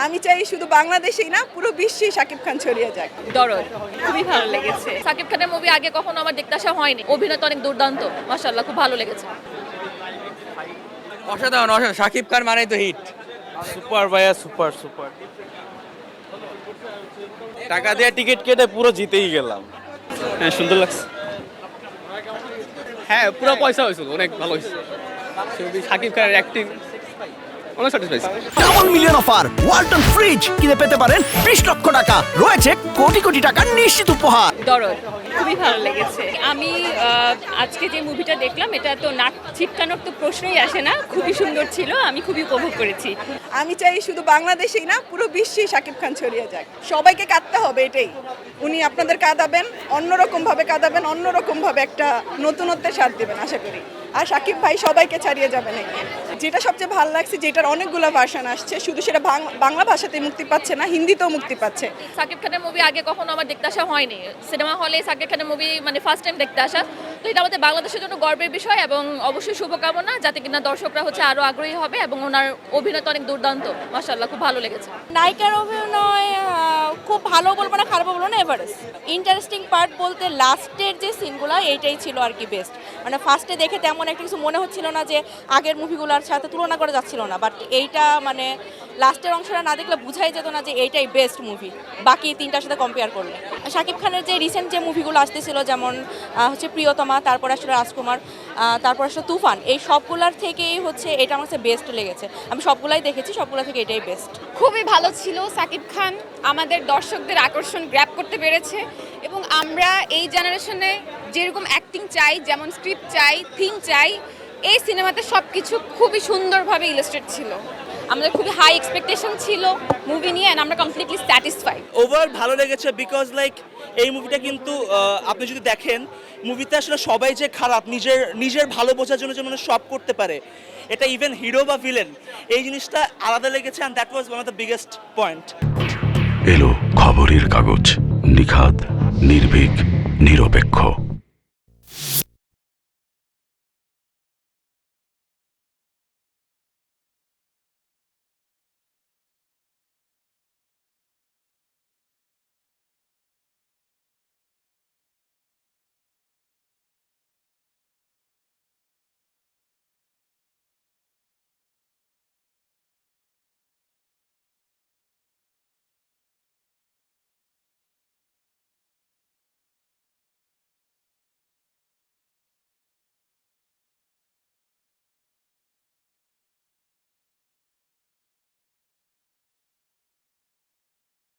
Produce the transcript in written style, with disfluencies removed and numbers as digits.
আমি চাই শুধু বাংলাদেশেই না পুরো বিশ্বেই শাকিব খান ছড়িয়ে যাক। দরদ খুবই ভালো লেগেছে। শাকিব খানের মুভি আগে কখনো আমার দেখতে আসা হয়নি। অভিনয় তো অনেক দুর্দান্ত, মাশাআল্লাহ খুব ভালো লেগেছে। অসাধারণ অসাধারণ, শাকিব খান মানেই তো হিট। সুপার ভাইয়া, সুপার সুপার। টাকা দিয়ে টিকিট কেটে পুরো জিতেই গেলাম। হ্যাঁ, সুন্দর লাগছে। হ্যাঁ, পুরো পয়সা হয়েছিল, অনেক ভালো হয়েছে। শাকিব খানের অ্যাক্টিং অনেক satisfied. Double million offer Walton fridge কিনে পেতে পারেন 20 লক্ষ টাকা, রয়েছে কোটি কোটি টাকার নিশ্চিত উপহার। দরদ খুবই ভালো লেগেছে। আমি আজকে যে মুভিটা দেখলাম এটা তো নাক ছিটকানোর তো প্রশ্নই আসে না, খুবই সুন্দর ছিল, আমি খুবই উপভোগ করেছি। আমি চাই শুধু বাংলাদেশেই না পুরো বিশ্বেই শাকিব খান ছড়িয়ে যাক। সবাইকে কাঁদতে হবে, এটাই। উনি আপনাদের কাঁদাবেন, অন্যরকমভাবে কাঁদাবেন, অন্যরকমভাবে একটা নতুনত্বের স্বাদ দেবেন আশা করি। আর শাকিব ভাই সবাইকে ছাড়িয়ে যাবেন। যেটা সবচেয়ে ভালো লাগছে, যেটার অনেকগুলো ভার্সন আসছে, শুধু সেটা বাংলা ভাষাতে মুক্তি পাচ্ছে না, হিন্দিতেও মুক্তি পাচ্ছে। শাকিব খানের মুভি আগে কখনো আমার দেখতে আসা হয়নি। সিনেমা হলে শাকিব খানের মুভি মানে ফার্স্ট টাইম দেখতে আসা, তো এটা আমাদের বাংলাদেশের জন্য গর্বের বিষয় এবং অবশ্যই শুভকামনা, যাতে কিনা দর্শকরা আরও আগ্রহী হবে এবং ওনার অভিনয় তো অনেক দুর্দান্ত, মাশাআল্লাহ খুব ভালো লেগেছে। নায়িকার অভিনয় খুব ভালো বলবো না, খারাপ বলবো না, এভারেস্ট। ইন্টারেস্টিং পার্ট বলতে লাস্টের যে সিনগুলো এইটাই ছিল আর কি বেস্ট। মানে ফার্স্টে দেখে তেমন একটা কিছু মনে হচ্ছিল না যে আগের মুভিগুলোর সাথে তুলনা করা যাচ্ছিল না, বাট এইটা মানে লাস্টের অংশটা না দেখলে বুঝাই যেত না যে এইটাই বেস্ট মুভি বাকি তিনটার সাথে কম্পেয়ার করলে। শাকিব খানের যে রিসেন্ট যে মুভিগুলো আসতেছিল, যেমন হচ্ছে প্রিয়তমা, তারপর আসলে রাজকুমার, তারপর আসলে তুফান, এই সবগুলোর থেকেই এটা আমার কাছে বেস্ট লেগেছে। আমি সবগুলাই দেখেছি, সবগুলো থেকে এটাই বেস্ট। খুবই ভালো ছিল। শাকিব খান আমাদের দর্শকদের আকর্ষণ গ্র্যাব করতে পেরেছে এবং আমরা এই জেনারেশনে যেরকম অ্যাক্টিং চাই, যেমন স্ক্রিপ্ট চাই, থিম চাই, এই সিনেমাতে সব কিছু খুবই সুন্দরভাবে ইলাস্ট্রেট ছিল। আমাদের খুবই হাই এক্সপেকটেশন ছিল মুভি নিয়ে, অ্যান্ড আমরা কমপ্লিটলি স্যাটিসফাইড। ওভারঅল ভালো লেগেছে, বিকজ লাইক এই মুভিটা কিন্তু আপনি যদি দেখেন, মুভিতে আসলে সবাই যে খারাপ, নিজের ভালো বোঝার জন্য যেমন সব করতে পারে, এটা ইভেন হিরো বা ভিলেন, এই জিনিসটা আলাদা লেগেছে, and that was one of the biggest point. এলো খবরের কাগজ, নিখাত, নির্ভীক, নিরপেক্ষ।